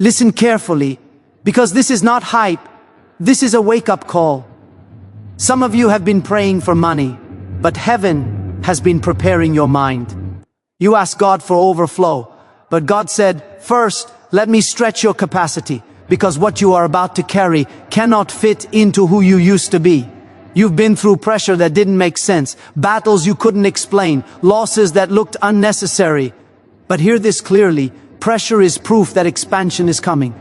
Listen carefully, because this is not hype, this is a wake-up call. Some of you have been praying for money, but heaven has been preparing your mind. You asked God for overflow, but God said, first, let me stretch your capacity, because what you are about to carry cannot fit into who you used to be. You've been through pressure that didn't make sense, battles you couldn't explain, losses that looked unnecessary. But hear this clearly, pressure is proof that expansion is coming.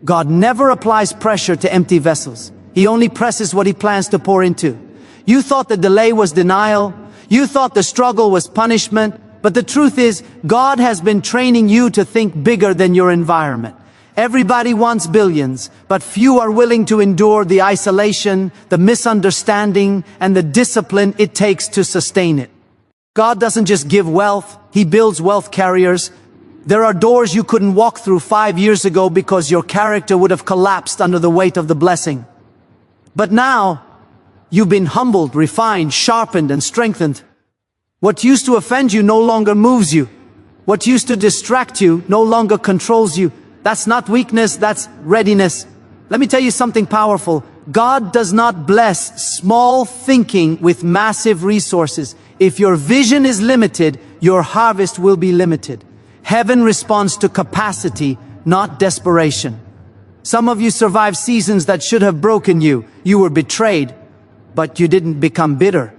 God never applies pressure to empty vessels. He only presses what He plans to pour into. You thought the delay was denial. You thought the struggle was punishment. But the truth is, God has been training you to think bigger than your environment. Everybody wants billions, but few are willing to endure the isolation, the misunderstanding, and the discipline it takes to sustain it. God doesn't just give wealth, He builds wealth carriers. There are doors you couldn't walk through 5 years ago because your character would have collapsed under the weight of the blessing. But now, you've been humbled, refined, sharpened, and strengthened. What used to offend you no longer moves you. What used to distract you no longer controls you. That's not weakness, that's readiness. Let me tell you something powerful. God does not bless small thinking with massive resources. If your vision is limited, your harvest will be limited. Heaven responds to capacity, not desperation. Some of you survived seasons that should have broken you. You were betrayed, but you didn't become bitter.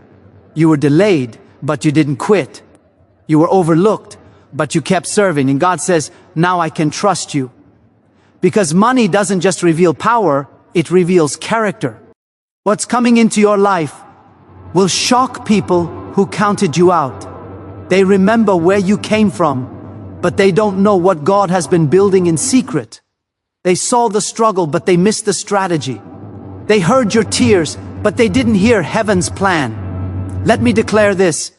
You were delayed, but you didn't quit. You were overlooked, but you kept serving. And God says, now I can trust you. Because money doesn't just reveal power, it reveals character. What's coming into your life will shock people who counted you out. They remember where you came from, but they don't know what God has been building in secret. They saw the struggle, but they missed the strategy. They heard your tears, but they didn't hear heaven's plan. Let me declare this.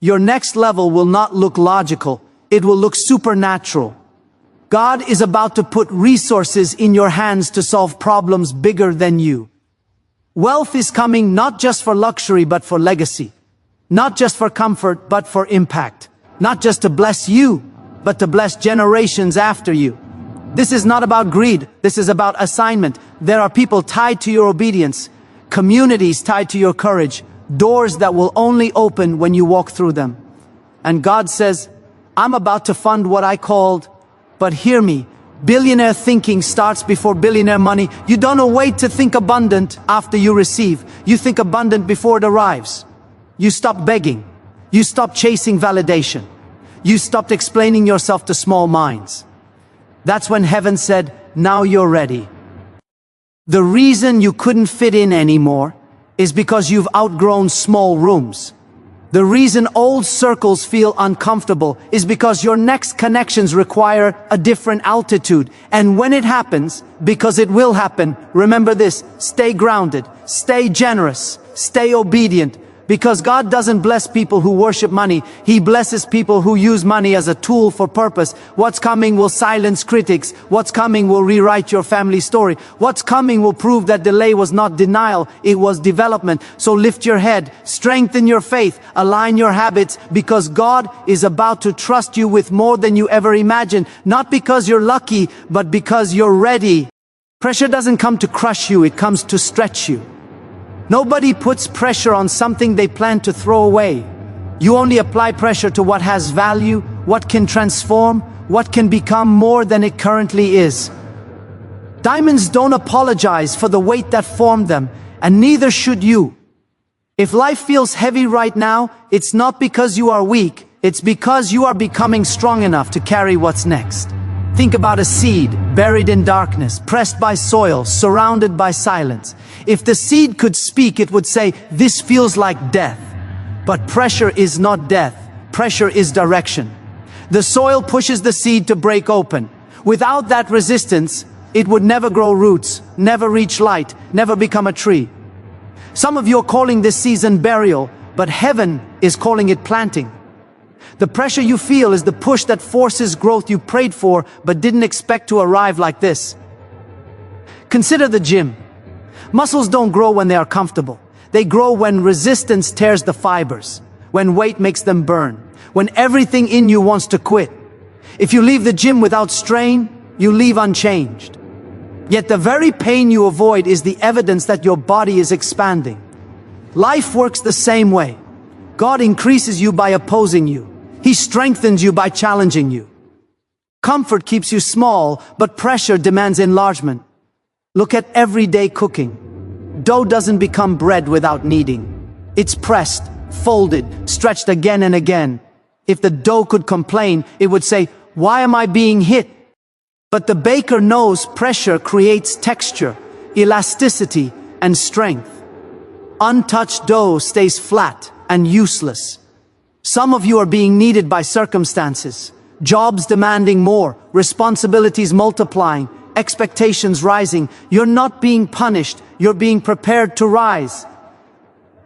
Your next level will not look logical. It will look supernatural. God is about to put resources in your hands to solve problems bigger than you. Wealth is coming not just for luxury, but for legacy. Not just for comfort, but for impact. Not just to bless you, but to bless generations after you. This is not about greed. This is about assignment. There are people tied to your obedience, communities tied to your courage, doors that will only open when you walk through them. And God says, I'm about to fund what I called, but hear me, billionaire thinking starts before billionaire money. You don't wait to think abundant after you receive. You think abundant before it arrives. You stop begging. You stop chasing validation. You stopped explaining yourself to small minds. That's when heaven said, now you're ready. The reason you couldn't fit in anymore is because you've outgrown small rooms. The reason old circles feel uncomfortable is because your next connections require a different altitude. And when it happens, because it will happen, remember this, stay grounded, stay generous, stay obedient. Because God doesn't bless people who worship money. He blesses people who use money as a tool for purpose. What's coming will silence critics. What's coming will rewrite your family story. What's coming will prove that delay was not denial, it was development. So lift your head, strengthen your faith, align your habits, because God is about to trust you with more than you ever imagined. Not because you're lucky, but because you're ready. Pressure doesn't come to crush you, it comes to stretch you. Nobody puts pressure on something they plan to throw away. You only apply pressure to what has value, what can transform, what can become more than it currently is. Diamonds don't apologize for the weight that formed them, and neither should you. If life feels heavy right now, it's not because you are weak, it's because you are becoming strong enough to carry what's next. Think about a seed buried in darkness, pressed by soil, surrounded by silence. If the seed could speak, it would say, this feels like death. But pressure is not death. Pressure is direction. The soil pushes the seed to break open. Without that resistance, it would never grow roots, never reach light, never become a tree. Some of you are calling this season burial, but heaven is calling it planting. The pressure you feel is the push that forces growth you prayed for but didn't expect to arrive like this. Consider the gym. Muscles don't grow when they are comfortable. They grow when resistance tears the fibers, when weight makes them burn, when everything in you wants to quit. If you leave the gym without strain, you leave unchanged. Yet the very pain you avoid is the evidence that your body is expanding. Life works the same way. God increases you by opposing you. He strengthens you by challenging you. Comfort keeps you small, but pressure demands enlargement. Look at everyday cooking. Dough doesn't become bread without kneading. It's pressed, folded, stretched again and again. If the dough could complain, it would say, "Why am I being hit?" But the baker knows pressure creates texture, elasticity, and strength. Untouched dough stays flat and useless. Some of you are being kneaded by circumstances. Jobs demanding more, responsibilities multiplying, expectations rising. You're not being punished, you're being prepared to rise.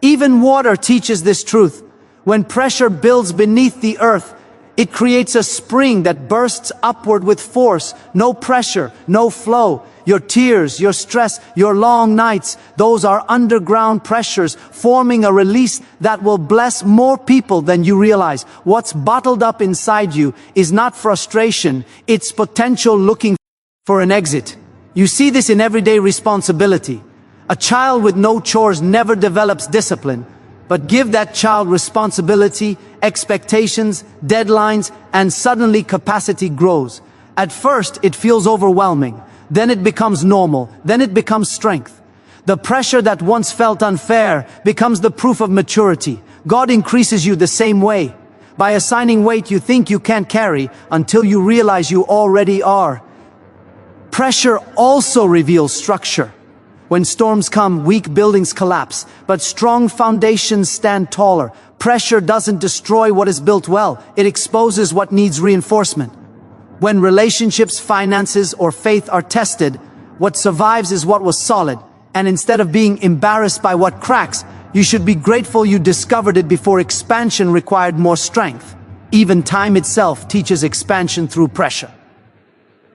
Even water teaches this truth. When pressure builds beneath the earth, it creates a spring that bursts upward with force. No pressure, no flow. Your tears, your stress, your long nights, those are underground pressures forming a release that will bless more people than you realize. What's bottled up inside you is not frustration, it's potential looking for an exit. You see this in everyday responsibility. A child with no chores never develops discipline. But give that child responsibility, expectations, deadlines, and suddenly capacity grows. At first, it feels overwhelming. Then it becomes normal. Then it becomes strength. The pressure that once felt unfair becomes the proof of maturity. God increases you the same way, by assigning weight you think you can't carry until you realize you already are. Pressure also reveals structure. When storms come, weak buildings collapse, but strong foundations stand taller. Pressure doesn't destroy what is built well, it exposes what needs reinforcement. When relationships, finances, or faith are tested, what survives is what was solid, and instead of being embarrassed by what cracks, you should be grateful you discovered it before expansion required more strength. Even time itself teaches expansion through pressure.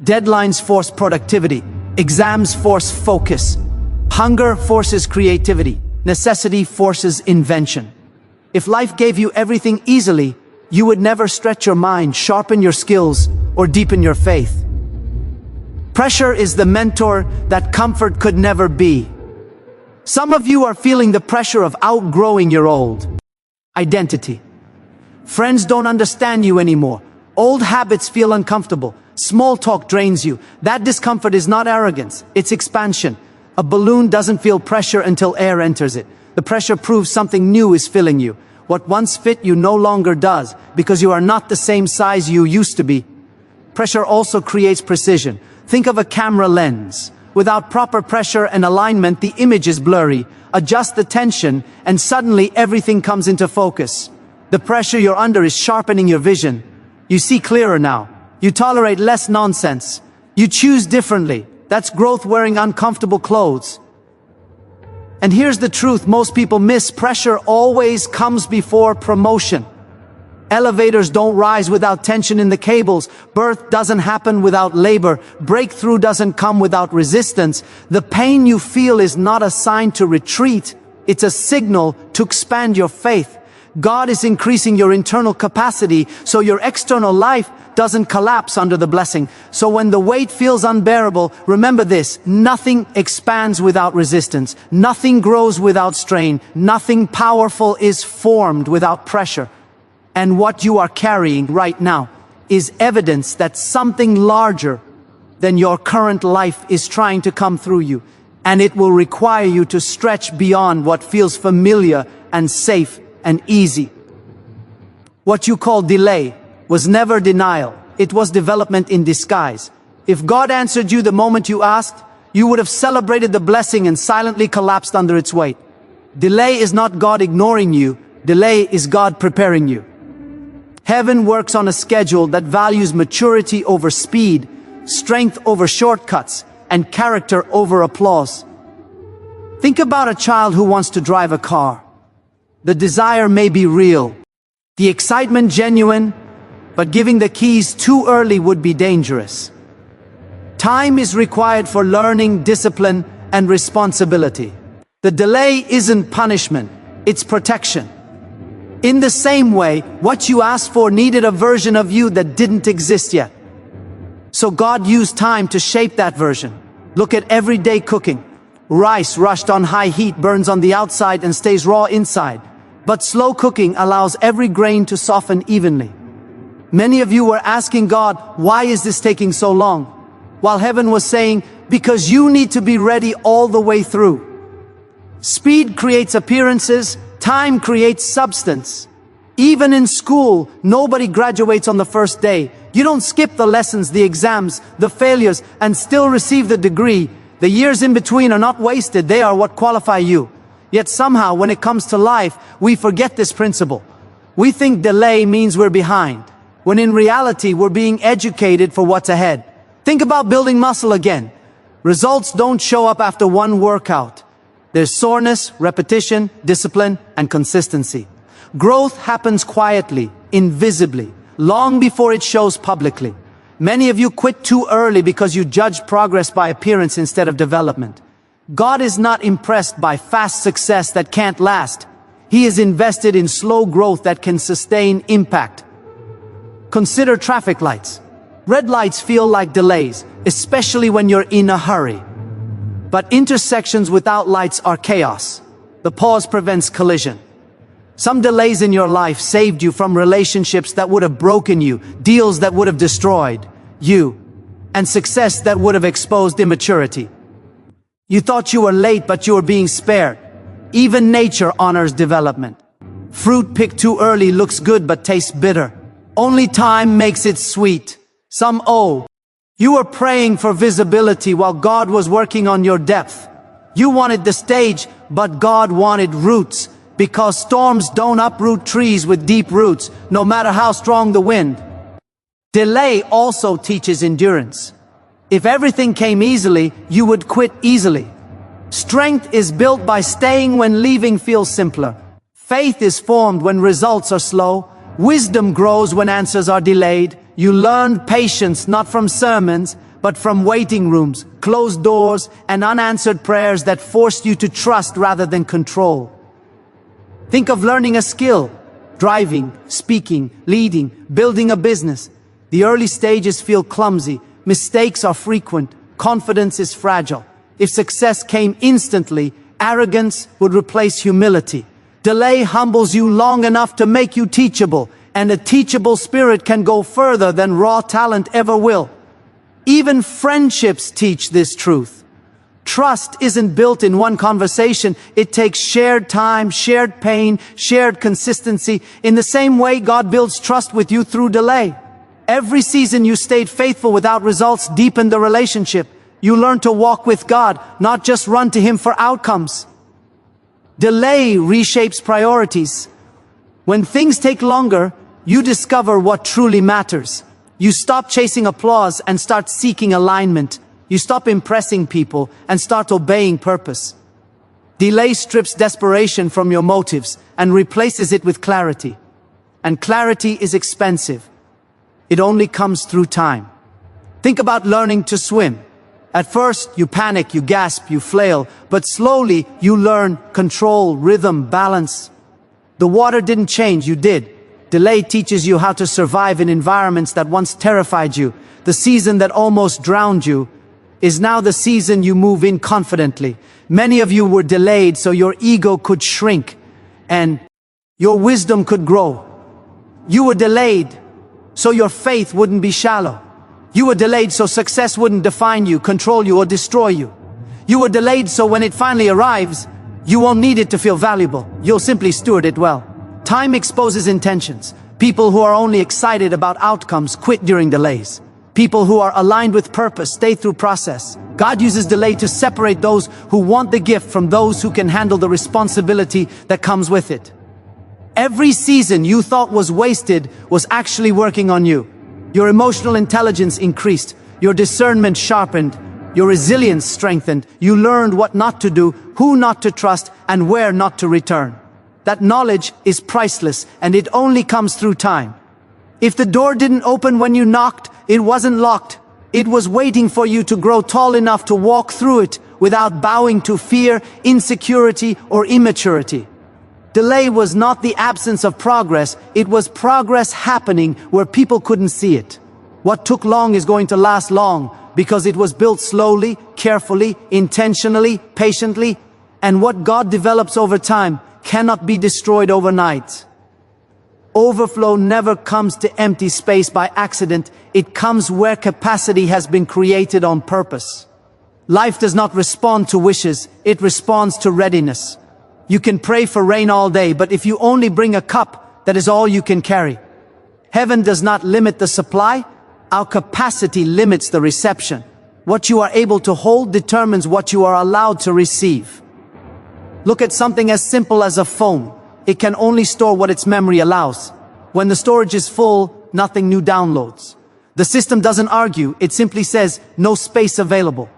Deadlines force productivity, exams force focus. Hunger forces creativity. Necessity forces invention. If life gave you everything easily, you would never stretch your mind, sharpen your skills, or deepen your faith. Pressure is the mentor that comfort could never be. Some of you are feeling the pressure of outgrowing your old identity. Friends don't understand you anymore. Old habits feel uncomfortable. Small talk drains you. That discomfort is not arrogance, it's expansion. A balloon doesn't feel pressure until air enters it. The pressure proves something new is filling you. What once fit you no longer does, because you are not the same size you used to be. Pressure also creates precision. Think of a camera lens. Without proper pressure and alignment, the image is blurry. Adjust the tension, and suddenly everything comes into focus. The pressure you're under is sharpening your vision. You see clearer now. You tolerate less nonsense. You choose differently. That's growth wearing uncomfortable clothes. And here's the truth most people miss. Pressure always comes before promotion. Elevators don't rise without tension in the cables. Birth doesn't happen without labor. Breakthrough doesn't come without resistance. The pain you feel is not a sign to retreat. It's a signal to expand your faith. God is increasing your internal capacity so your external life doesn't collapse under the blessing. So when the weight feels unbearable, remember this: nothing expands without resistance. Nothing grows without strain. Nothing powerful is formed without pressure. And what you are carrying right now is evidence that something larger than your current life is trying to come through you. And it will require you to stretch beyond what feels familiar and safe and easy. What you call delay was never denial. It was development in disguise. If God answered you the moment you asked, you would have celebrated the blessing and silently collapsed under its weight. Delay is not God ignoring you. Delay is God preparing you. Heaven works on a schedule that values maturity over speed, strength over shortcuts, and character over applause. Think about a child who wants to drive a car. The desire may be real, the excitement genuine, but giving the keys too early would be dangerous. Time is required for learning, discipline, and responsibility. The delay isn't punishment, it's protection. In the same way, what you asked for needed a version of you that didn't exist yet. So God used time to shape that version. Look at everyday cooking. Rice rushed on high heat burns on the outside and stays raw inside. But slow cooking allows every grain to soften evenly. Many of you were asking God, why is this taking so long? While heaven was saying, because you need to be ready all the way through. Speed creates appearances, time creates substance. Even in school, nobody graduates on the first day. You don't skip the lessons, the exams, the failures, and still receive the degree. The years in between are not wasted, they are what qualify you. Yet somehow, when it comes to life, we forget this principle. We think delay means we're behind, when in reality, we're being educated for what's ahead. Think about building muscle again. Results don't show up after one workout. There's soreness, repetition, discipline, and consistency. Growth happens quietly, invisibly, long before it shows publicly. Many of you quit too early because you judge progress by appearance instead of development. God is not impressed by fast success that can't last. He is invested in slow growth that can sustain impact. Consider traffic lights. Red lights feel like delays, especially when you're in a hurry. But intersections without lights are chaos. The pause prevents collision. Some delays in your life saved you from relationships that would have broken you, deals that would have destroyed you, and success that would have exposed immaturity. You thought you were late, but you were being spared. Even nature honors development. Fruit picked too early looks good but tastes bitter. Only time makes it sweet. You were praying for visibility while God was working on your depth. You wanted the stage, but God wanted roots. Because storms don't uproot trees with deep roots, no matter how strong the wind. Delay also teaches endurance. If everything came easily, you would quit easily. Strength is built by staying when leaving feels simpler. Faith is formed when results are slow. Wisdom grows when answers are delayed. You learned patience not from sermons, but from waiting rooms, closed doors, and unanswered prayers that forced you to trust rather than control. Think of learning a skill, driving, speaking, leading, building a business. The early stages feel clumsy, mistakes are frequent, confidence is fragile. If success came instantly, arrogance would replace humility. Delay humbles you long enough to make you teachable, and a teachable spirit can go further than raw talent ever will. Even friendships teach this truth. Trust isn't built in one conversation. It takes shared time, shared pain, shared consistency. In the same way, God builds trust with you through delay. Every season you stayed faithful without results deepened the relationship. You learned to walk with God, not just run to Him for outcomes. Delay reshapes priorities. When things take longer, you discover what truly matters. You stop chasing applause and start seeking alignment. You stop impressing people and start obeying purpose. Delay strips desperation from your motives and replaces it with clarity. And clarity is expensive. It only comes through time. Think about learning to swim. At first, you panic, you gasp, you flail, but slowly you learn control, rhythm, balance. The water didn't change, you did. Delay teaches you how to survive in environments that once terrified you. The season that almost drowned you is now the season you move in confidently. Many of you were delayed so your ego could shrink and your wisdom could grow. You were delayed so your faith wouldn't be shallow. You were delayed so success wouldn't define you, control you, or destroy you. You were delayed so when it finally arrives, you won't need it to feel valuable. You'll simply steward it well. Time exposes intentions. People who are only excited about outcomes quit during delays. People who are aligned with purpose stay through process. God uses delay to separate those who want the gift from those who can handle the responsibility that comes with it. Every season you thought was wasted was actually working on you. Your emotional intelligence increased, your discernment sharpened, your resilience strengthened. You learned what not to do, who not to trust, and where not to return. That knowledge is priceless, and it only comes through time. If the door didn't open when you knocked, it wasn't locked. It was waiting for you to grow tall enough to walk through it without bowing to fear, insecurity, or immaturity. Delay was not the absence of progress, it was progress happening where people couldn't see it. What took long is going to last long, because it was built slowly, carefully, intentionally, patiently, and what God develops over time cannot be destroyed overnight. Overflow never comes to empty space by accident. It comes where capacity has been created on purpose. Life does not respond to wishes, it responds to readiness. You can pray for rain all day, but if you only bring a cup, that is all you can carry. Heaven does not limit the supply, our capacity limits the reception. What you are able to hold determines what you are allowed to receive. Look at something as simple as a phone. It can only store what its memory allows. When the storage is full, nothing new downloads. The system doesn't argue, it simply says, no space available.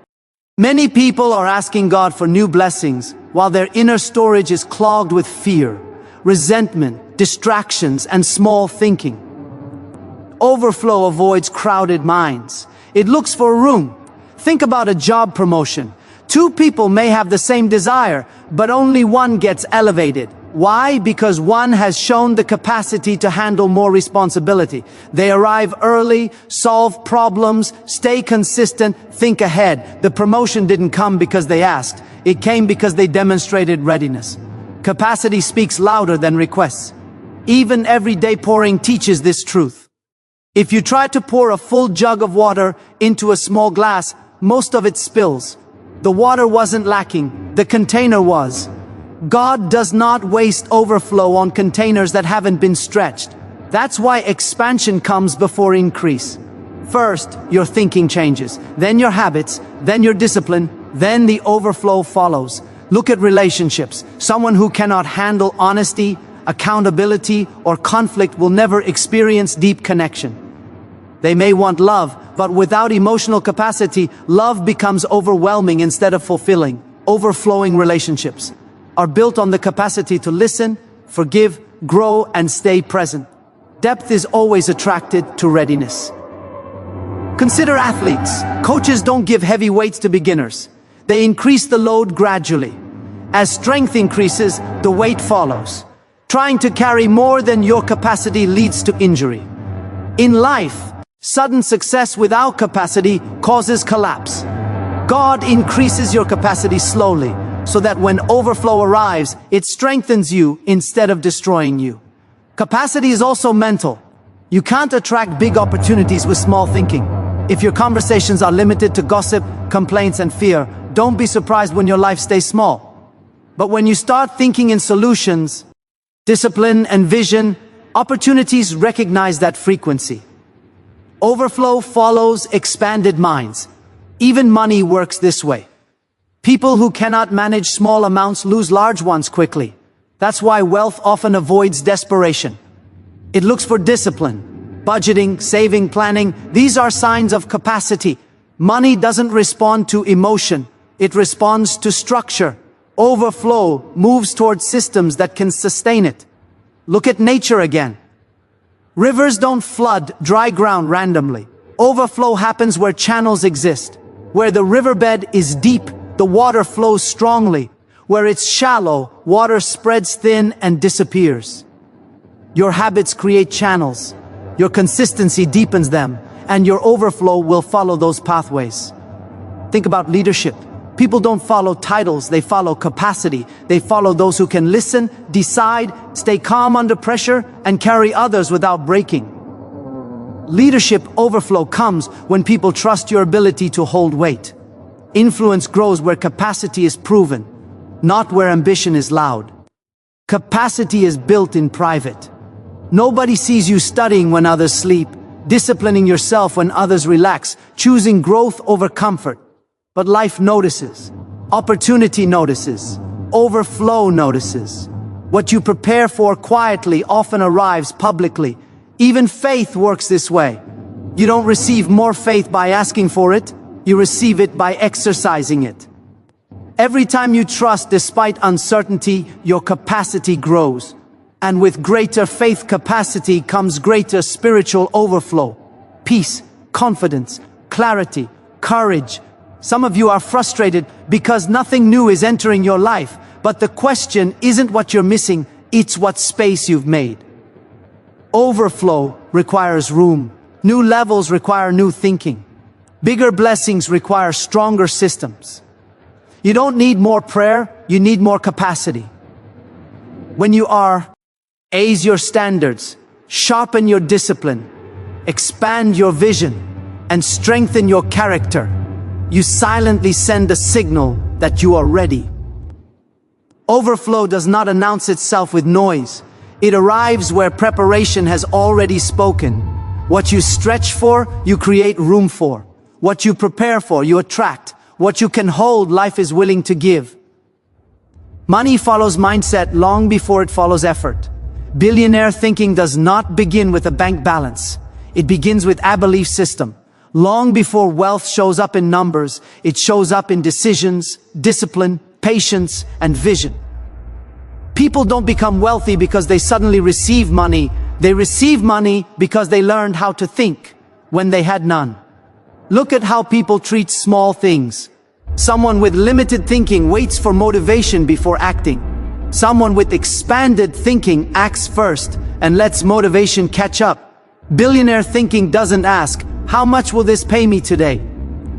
Many people are asking God for new blessings, while their inner storage is clogged with fear, resentment, distractions, and small thinking. Overflow avoids crowded minds. It looks for room. Think about a job promotion. Two people may have the same desire, but only one gets elevated. Why? Because one has shown the capacity to handle more responsibility. They arrive early, solve problems, stay consistent, think ahead. The promotion didn't come because they asked. It came because they demonstrated readiness. Capacity speaks louder than requests. Even everyday pouring teaches this truth. If you try to pour a full jug of water into a small glass, most of it spills. The water wasn't lacking, the container was. God does not waste overflow on containers that haven't been stretched. That's why expansion comes before increase. First, your thinking changes, then your habits, then your discipline, then the overflow follows. Look at relationships. Someone who cannot handle honesty, accountability, or conflict will never experience deep connection. They may want love, but without emotional capacity, love becomes overwhelming instead of fulfilling. Overflowing relationships are built on the capacity to listen, forgive, grow, and stay present. Depth is always attracted to readiness. Consider athletes. Coaches don't give heavy weights to beginners. They increase the load gradually. As strength increases, the weight follows. Trying to carry more than your capacity leads to injury. In life, sudden success without capacity causes collapse. God increases your capacity slowly, so that when overflow arrives, it strengthens you instead of destroying you. Capacity is also mental. You can't attract big opportunities with small thinking. If your conversations are limited to gossip, complaints, and fear, don't be surprised when your life stays small. But when you start thinking in solutions, discipline, and vision, opportunities recognize that frequency. Overflow follows expanded minds. Even money works this way. People who cannot manage small amounts lose large ones quickly. That's why wealth often avoids desperation. It looks for discipline, budgeting, saving, planning. These are signs of capacity. Money doesn't respond to emotion. It responds to structure. Overflow moves towards systems that can sustain it. Look at nature again. Rivers don't flood dry ground randomly. Overflow happens where channels exist. Where the riverbed is deep, the water flows strongly. Where it's shallow, water spreads thin and disappears. Your habits create channels. Your consistency deepens them, and your overflow will follow those pathways. Think about leadership. People don't follow titles, they follow capacity. They follow those who can listen, decide, stay calm under pressure, and carry others without breaking. Leadership overflow comes when people trust your ability to hold weight. Influence grows where capacity is proven, not where ambition is loud. Capacity is built in private. Nobody sees you studying when others sleep, disciplining yourself when others relax, choosing growth over comfort. But life notices, opportunity notices, overflow notices. What you prepare for quietly often arrives publicly. Even faith works this way. You don't receive more faith by asking for it, you receive it by exercising it. Every time you trust despite uncertainty, your capacity grows. And with greater faith capacity comes greater spiritual overflow. Peace, confidence, clarity, courage. Some of you are frustrated because nothing new is entering your life, but the question isn't what you're missing, it's what space you've made. Overflow requires room, New levels require new thinking. Bigger blessings require stronger systems. You don't need more prayer, you need more capacity. When you raise your standards, sharpen your discipline, expand your vision, and strengthen your character, you silently send a signal that you are ready. Overflow does not announce itself with noise. It arrives where preparation has already spoken. What you stretch for, you create room for. What you prepare for, you attract. What you can hold, life is willing to give. Money follows mindset long before it follows effort. Billionaire thinking does not begin with a bank balance. It begins with a belief system. Long before wealth shows up in numbers, it shows up in decisions, discipline, patience, and vision. People don't become wealthy because they suddenly receive money. They receive money because they learned how to think when they had none. Look at how people treat small things. Someone with limited thinking waits for motivation before acting. Someone with expanded thinking acts first and lets motivation catch up. Billionaire thinking doesn't ask, how much will this pay me today?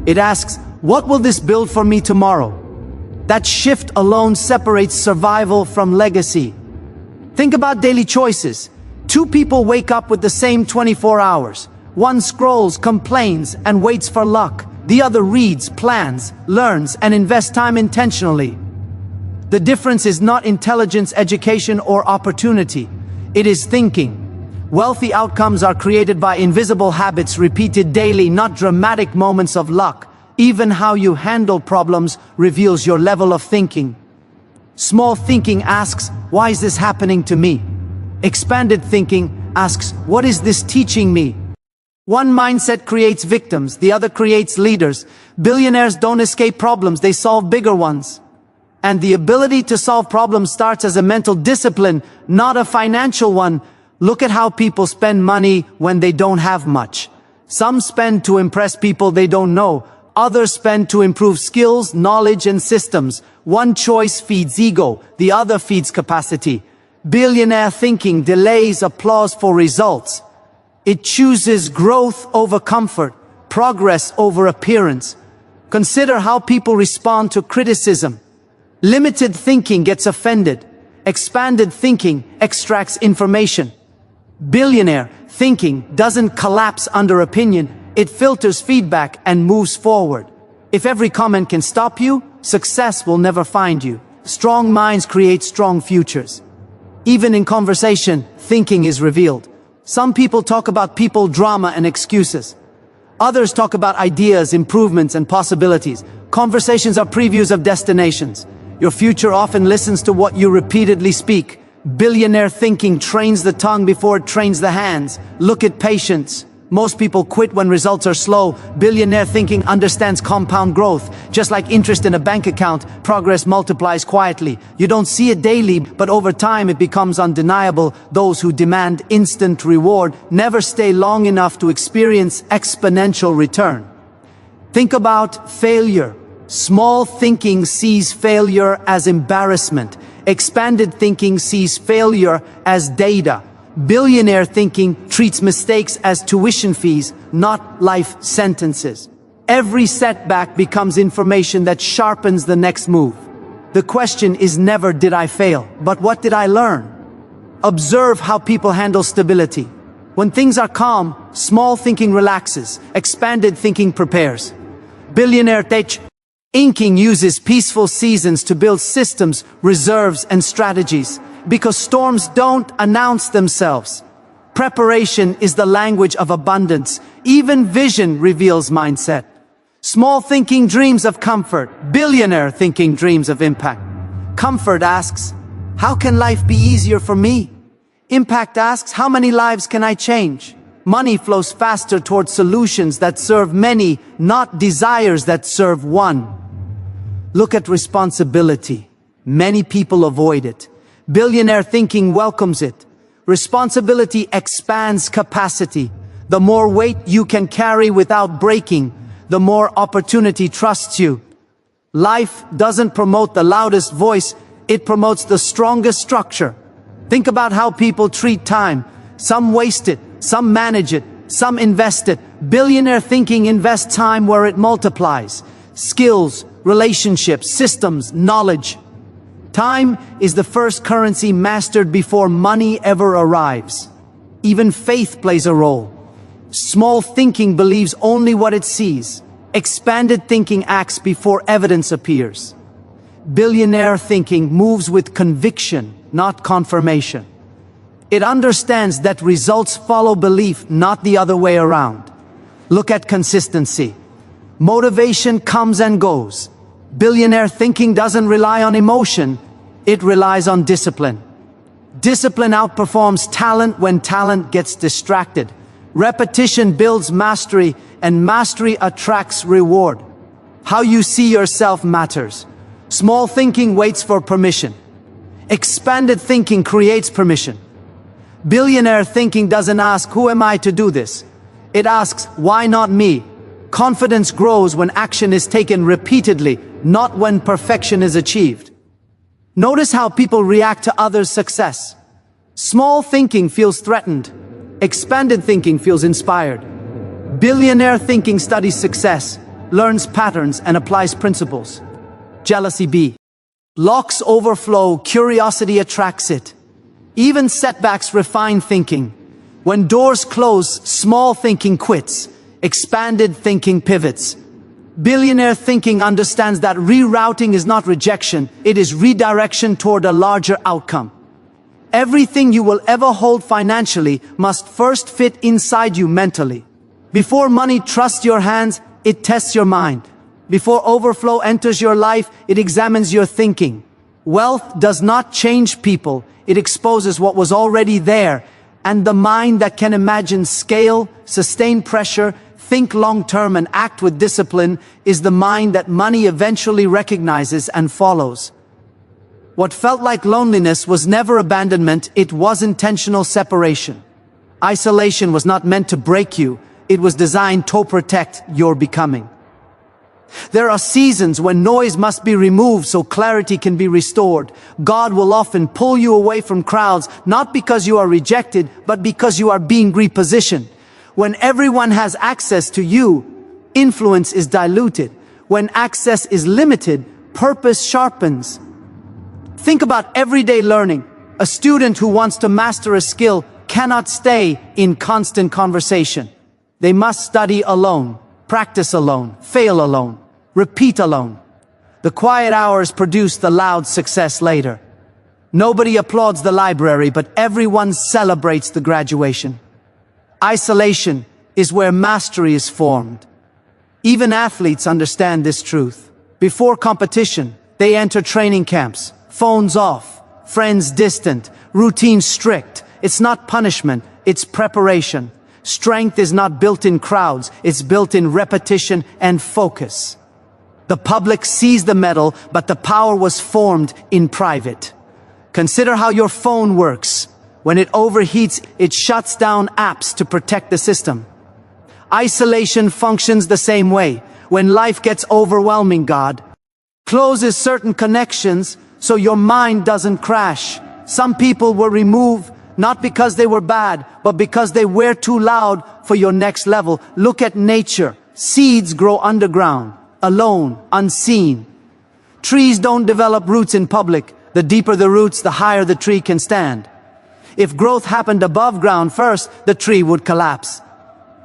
It asks, what will this build for me tomorrow? That shift alone separates survival from legacy. Think about daily choices. Two people wake up with the same 24 hours. One scrolls, complains, and waits for luck. The other reads, plans, learns, and invests time intentionally. The difference is not intelligence, education, or opportunity. It is thinking. Wealthy outcomes are created by invisible habits repeated daily, not dramatic moments of luck. Even how you handle problems reveals your level of thinking. Small thinking asks, why is this happening to me? Expanded thinking asks, what is this teaching me? One mindset creates victims, the other creates leaders. Billionaires don't escape problems, they solve bigger ones. And the ability to solve problems starts as a mental discipline, not a financial one. Look at how people spend money when they don't have much. Some spend to impress people they don't know. Others spend to improve skills, knowledge, and systems. One choice feeds ego, the other feeds capacity. Billionaire thinking delays applause for results. It chooses growth over comfort, progress over appearance. Consider how people respond to criticism. Limited thinking gets offended. Expanded thinking extracts information. Billionaire thinking doesn't collapse under opinion. It filters feedback and moves forward. If every comment can stop you, success will never find you. Strong minds create strong futures. Even in conversation, thinking is revealed. Some people talk about people, drama, and excuses. Others talk about ideas, improvements, and possibilities. Conversations are previews of destinations. Your future often listens to what you repeatedly speak. Billionaire thinking trains the tongue before it trains the hands. Look at patience. Most people quit when results are slow. Billionaire thinking understands compound growth. Just like interest in a bank account, progress multiplies quietly. You don't see it daily, but over time it becomes undeniable. Those who demand instant reward never stay long enough to experience exponential return. Think about failure. Small thinking sees failure as embarrassment. Expanded thinking sees failure as data. Billionaire thinking treats mistakes as tuition fees, not life sentences. Every setback becomes information that sharpens the next move. The question is never, did I fail? But what did I learn? Observe how people handle stability. When things are calm, small thinking relaxes. Expanded thinking prepares. Billionaire thinking uses peaceful seasons to build systems, reserves, and strategies. Because storms don't announce themselves. Preparation is the language of abundance. Even vision reveals mindset. Small thinking dreams of comfort. Billionaire thinking dreams of impact. Comfort asks, how can life be easier for me? Impact asks, how many lives can I change? Money flows faster towards solutions that serve many, not desires that serve one. Look at responsibility. Many people avoid it. Billionaire thinking welcomes it. Responsibility expands capacity. The more weight you can carry without breaking, the more opportunity trusts you. Life doesn't promote the loudest voice, it promotes the strongest structure. Think about how people treat time. Some waste it, some manage it, Some invest it. Billionaire thinking invests time where it multiplies. Skills, relationships, systems, knowledge. Time is the first currency mastered before money ever arrives. Even faith plays a role. Small thinking believes only what it sees. Expanded thinking acts before evidence appears. Billionaire thinking moves with conviction, not confirmation. It understands that results follow belief, not the other way around. Look at consistency. Motivation comes and goes. Billionaire thinking doesn't rely on emotion, it relies on discipline. Discipline outperforms talent when talent gets distracted. Repetition builds mastery, and mastery attracts reward. How you see yourself matters. Small thinking waits for permission. Expanded thinking creates permission. Billionaire thinking doesn't ask, who am I to do this? It asks, why not me? Confidence grows when action is taken repeatedly, not when perfection is achieved. Notice how people react to others' success. Small thinking feels threatened. Expanded thinking feels inspired. Billionaire thinking studies success, learns patterns, and applies principles. Jealousy B. Locks overflow, curiosity attracts it. Even setbacks refine thinking. When doors close, small thinking quits. Expanded thinking pivots. Billionaire thinking understands that rerouting is not rejection, it is redirection toward a larger outcome. Everything you will ever hold financially must first fit inside you mentally. Before money trusts your hands, it tests your mind. Before overflow enters your life, it examines your thinking. Wealth does not change people, it exposes what was already there, and the mind that can imagine scale, sustain pressure, think long-term and act with discipline is the mind that money eventually recognizes and follows. What felt like loneliness was never abandonment, it was intentional separation. Isolation was not meant to break you, it was designed to protect your becoming. There are seasons when noise must be removed so clarity can be restored. God will often pull you away from crowds, not because you are rejected, but because you are being repositioned. When everyone has access to you, influence is diluted. When access is limited, purpose sharpens. Think about everyday learning. A student who wants to master a skill cannot stay in constant conversation. They must study alone, practice alone, fail alone, repeat alone. The quiet hours produce the loud success later. Nobody applauds the library, but everyone celebrates the graduation. Isolation is where mastery is formed. Even athletes understand this truth. Before competition, they enter training camps, phones off, friends distant, routine strict. It's not punishment, it's preparation. Strength is not built in crowds, it's built in repetition and focus. The public sees the medal, but the power was formed in private. Consider how your phone works. When it overheats, it shuts down apps to protect the system. Isolation functions the same way. When life gets overwhelming, God closes certain connections so your mind doesn't crash. Some people were removed not because they were bad, but because they were too loud for your next level. Look at nature. Seeds grow underground, alone, unseen. Trees don't develop roots in public. The deeper the roots, the higher the tree can stand. If growth happened above ground first, the tree would collapse.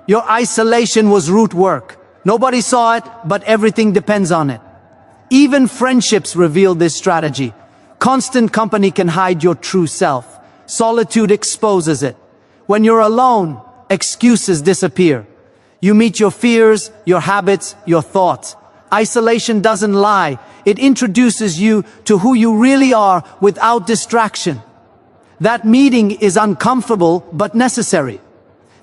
Your isolation was root work. Nobody saw it, but everything depends on it. Even friendships reveal this strategy. Constant company can hide your true self. Solitude exposes it. When you're alone, excuses disappear. You meet your fears, your habits, your thoughts. Isolation doesn't lie. It introduces you to who you really are without distraction. That meeting is uncomfortable but necessary.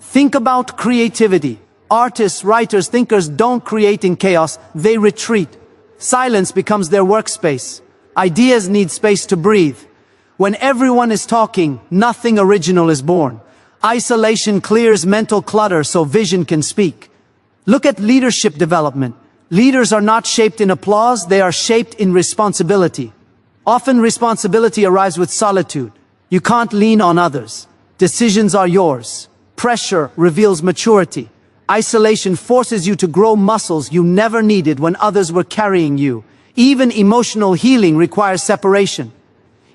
Think about creativity. Artists, writers, thinkers don't create in chaos, they retreat. Silence becomes their workspace. Ideas need space to breathe. When everyone is talking, nothing original is born. Isolation clears mental clutter so vision can speak. Look at leadership development. Leaders are not shaped in applause, they are shaped in responsibility. Often responsibility arrives with solitude. You can't lean on others. Decisions are yours. Pressure reveals maturity. Isolation forces you to grow muscles you never needed when others were carrying you. Even emotional healing requires separation.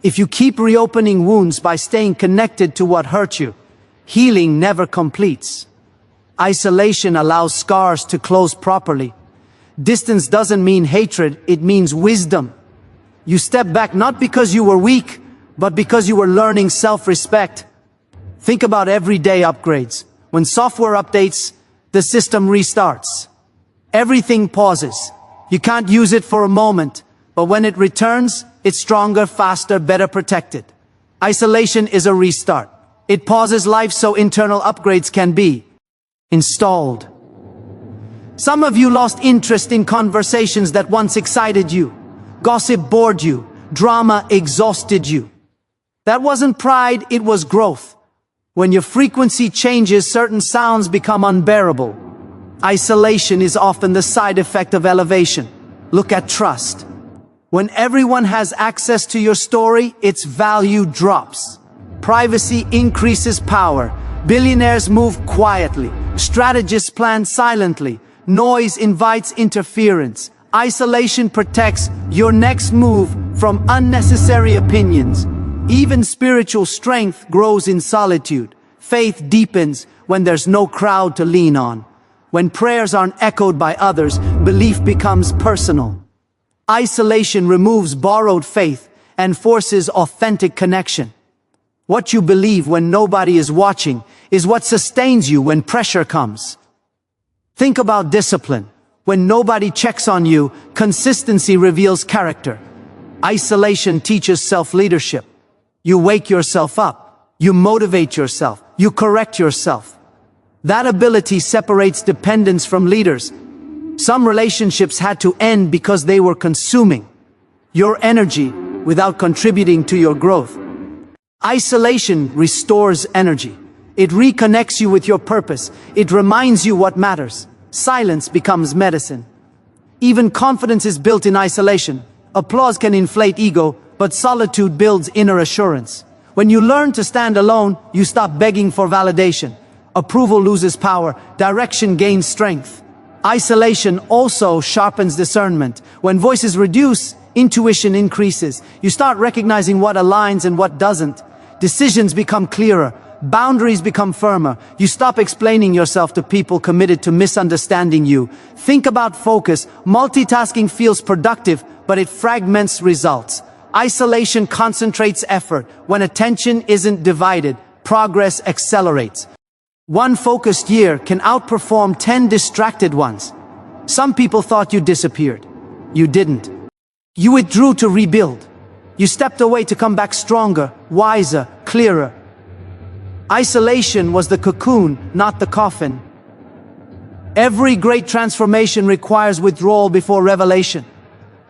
If you keep reopening wounds by staying connected to what hurt you, healing never completes. Isolation allows scars to close properly. Distance doesn't mean hatred, it means wisdom. You step back not because you were weak, but because you were learning self-respect. Think about everyday upgrades. When software updates, the system restarts. Everything pauses. You can't use it for a moment, but when it returns, it's stronger, faster, better protected. Isolation is a restart. It pauses life so internal upgrades can be installed. Some of you lost interest in conversations that once excited you. Gossip bored you. Drama exhausted you. That wasn't pride, it was growth. When your frequency changes, certain sounds become unbearable. Isolation is often the side effect of elevation. Look at trust. When everyone has access to your story, its value drops. Privacy increases power. Billionaires move quietly. Strategists plan silently. Noise invites interference. Isolation protects your next move from unnecessary opinions. Even spiritual strength grows in solitude. Faith deepens when there's no crowd to lean on. When prayers aren't echoed by others, belief becomes personal. Isolation removes borrowed faith and forces authentic connection. What you believe when nobody is watching is what sustains you when pressure comes. Think about discipline. When nobody checks on you, consistency reveals character. Isolation teaches self-leadership. You wake yourself up. You motivate yourself. You correct yourself. That ability separates dependence from leaders. Some relationships had to end because they were consuming your energy without contributing to your growth. Isolation restores energy. It reconnects you with your purpose. It reminds you what matters. Silence becomes medicine. Even confidence is built in isolation. Applause can inflate ego, but solitude builds inner assurance. When you learn to stand alone, you stop begging for validation. Approval loses power. Direction gains strength. Isolation also sharpens discernment. When voices reduce, intuition increases. You start recognizing what aligns and what doesn't. Decisions become clearer. Boundaries become firmer. You stop explaining yourself to people committed to misunderstanding you. Think about focus. Multitasking feels productive, but it fragments results. Isolation concentrates effort. When attention isn't divided, progress accelerates. One focused year can outperform 10 distracted ones. Some people thought you disappeared. You didn't. You withdrew to rebuild. You stepped away to come back stronger, wiser, clearer. Isolation was the cocoon, not the coffin. Every great transformation requires withdrawal before revelation.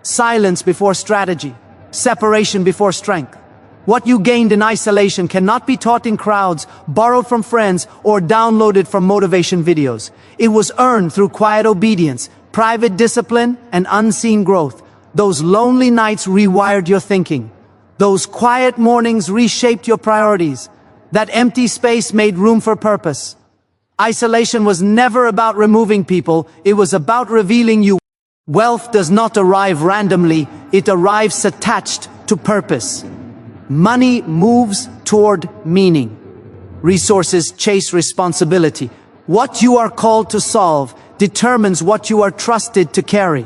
Silence before strategy. Separation before strength. What you gained in isolation cannot be taught in crowds, borrowed from friends, or downloaded from motivation videos. It was earned through quiet obedience, private discipline, and unseen growth. Those lonely nights rewired your thinking. Those quiet mornings reshaped your priorities. That empty space made room for purpose. Isolation was never about removing people, it was about revealing you. Wealth does not arrive randomly, it arrives attached to purpose. Money moves toward meaning. Resources chase responsibility. What you are called to solve determines what you are trusted to carry.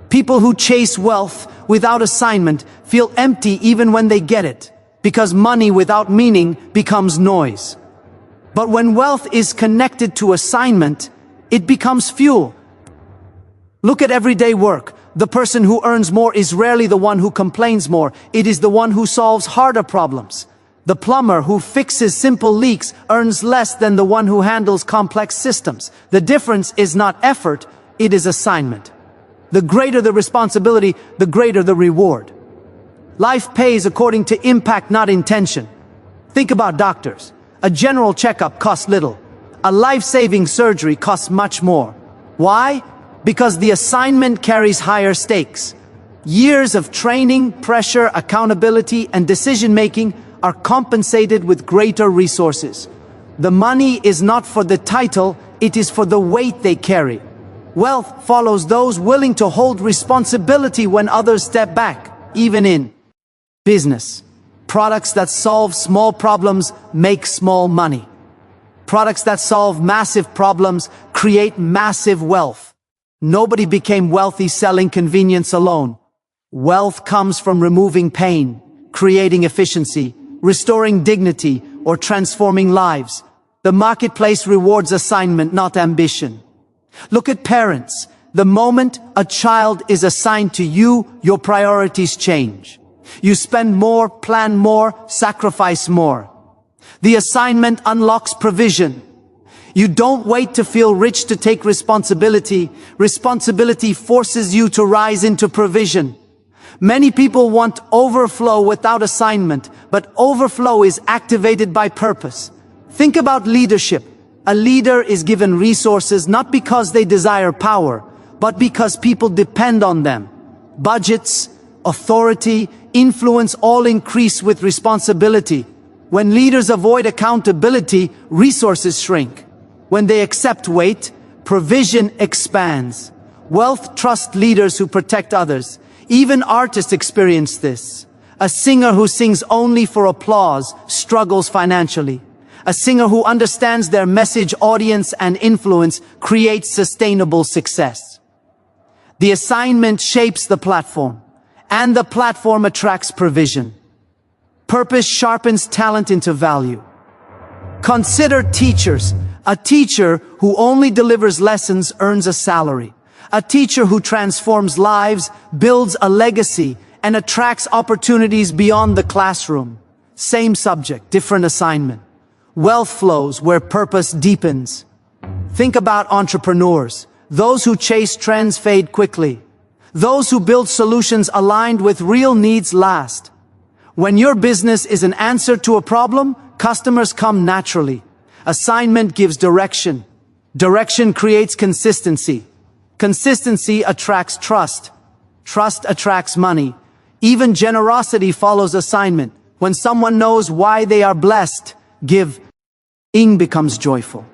People who chase wealth without assignment feel empty even when they get it, because money without meaning becomes noise. But when wealth is connected to assignment, it becomes fuel. Look at everyday work. The person who earns more is rarely the one who complains more. It is the one who solves harder problems. The plumber who fixes simple leaks earns less than the one who handles complex systems. The difference is not effort, it is assignment. The greater the responsibility, the greater the reward. Life pays according to impact, not intention. Think about doctors. A general checkup costs little. A life-saving surgery costs much more. Why? Because the assignment carries higher stakes. Years of training, pressure, accountability, and decision-making are compensated with greater resources. The money is not for the title, it is for the weight they carry. Wealth follows those willing to hold responsibility when others step back, even in business. Products that solve small problems make small money. Products that solve massive problems create massive wealth. Nobody became wealthy selling convenience alone. Wealth comes from removing pain, creating efficiency, restoring dignity, or transforming lives. The marketplace rewards assignment, not ambition. Look at parents. The moment a child is assigned to you, your priorities change. You spend more, plan more, sacrifice more. The assignment unlocks provision. You don't wait to feel rich to take responsibility. Responsibility forces you to rise into provision. Many people want overflow without assignment, but overflow is activated by purpose. Think about leadership. A leader is given resources not because they desire power, but because people depend on them. Budgets, authority, influence all increase with responsibility. When leaders avoid accountability, resources shrink. When they accept weight, provision expands. Wealth trusts leaders who protect others. Even artists experience this. A singer who sings only for applause struggles financially. A singer who understands their message, audience, and influence creates sustainable success. The assignment shapes the platform, and the platform attracts provision. Purpose sharpens talent into value. Consider teachers. A teacher who only delivers lessons earns a salary. A teacher who transforms lives builds a legacy and attracts opportunities beyond the classroom. Same subject, different assignment. Wealth flows where purpose deepens. Think about entrepreneurs. Those who chase trends fade quickly. Those who build solutions aligned with real needs last. When your business is an answer to a problem, customers come naturally. Assignment gives direction. Direction creates consistency. Consistency attracts trust. Trust attracts money. Even generosity follows assignment. When someone knows why they are blessed, giving becomes joyful.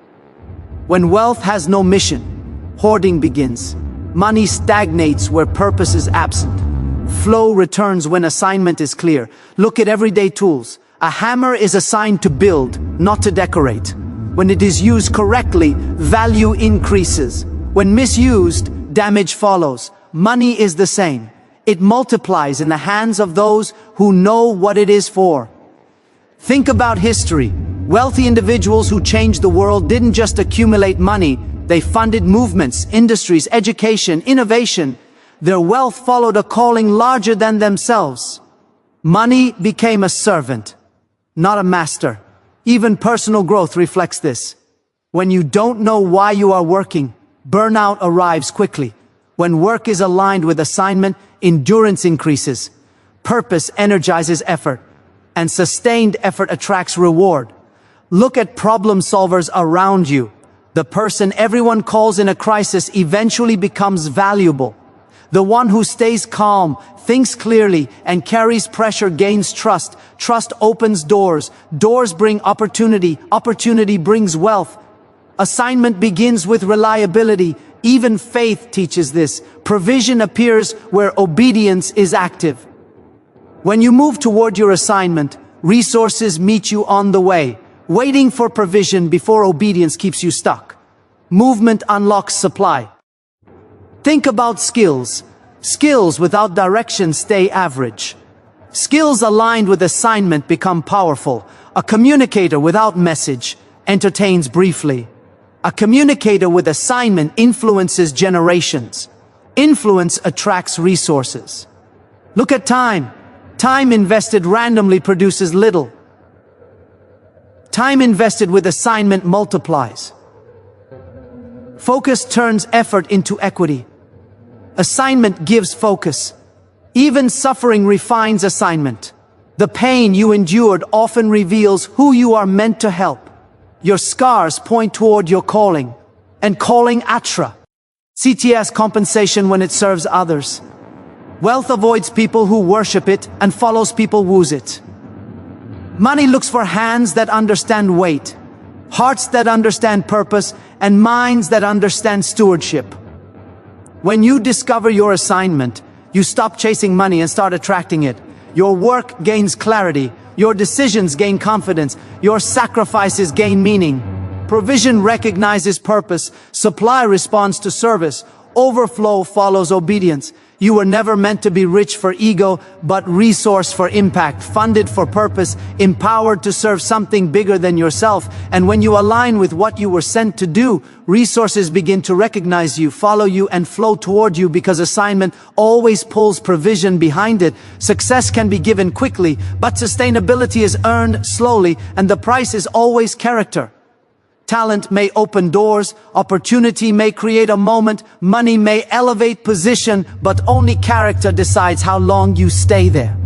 When wealth has no mission, hoarding begins. Money stagnates where purpose is absent. Flow returns when assignment is clear. Look at everyday tools. A hammer is assigned to build, not to decorate. When it is used correctly, value increases. When misused, damage follows. Money is the same. It multiplies in the hands of those who know what it is for. Think about history. Wealthy individuals who changed the world didn't just accumulate money, they funded movements, industries, education, innovation. Their wealth followed a calling larger than themselves. Money became a servant, not a master. Even personal growth reflects this. When you don't know why you are working, burnout arrives quickly. When work is aligned with assignment, endurance increases. Purpose energizes effort, and sustained effort attracts reward. Look at problem solvers around you. The person everyone calls in a crisis eventually becomes valuable. The one who stays calm, thinks clearly, and carries pressure gains trust. Trust opens doors. Doors bring opportunity. Opportunity brings wealth. Assignment begins with reliability. Even faith teaches this. Provision appears where obedience is active. When you move toward your assignment, resources meet you on the way. Waiting for provision before obedience keeps you stuck. Movement unlocks supply. Think about skills. Skills without direction stay average. Skills aligned with assignment become powerful. A communicator without message entertains briefly. A communicator with assignment influences generations. Influence attracts resources. Look at time. Time invested randomly produces little. Time invested with assignment multiplies. Focus turns effort into equity. Assignment gives focus. Even suffering refines assignment. The pain you endured often reveals who you are meant to help. Your scars point toward your calling. And calling atra. CTS compensation when it serves others. Wealth avoids people who worship it and follows people who woos it. Money looks for hands that understand weight. hearts that understand purpose, and minds that understand stewardship. When you discover your assignment, you stop chasing money and start attracting it. Your work gains clarity, your decisions gain confidence, your sacrifices gain meaning. Provision recognizes purpose, supply responds to service, overflow follows obedience. You were never meant to be rich for ego, but resourced for impact, funded for purpose, empowered to serve something bigger than yourself. And when you align with what you were sent to do, resources begin to recognize you, follow you, and flow toward you, because assignment always pulls provision behind it. Success can be given quickly, but sustainability is earned slowly, and the price is always character. Talent may open doors, opportunity may create a moment, money may elevate position, but only character decides how long you stay there.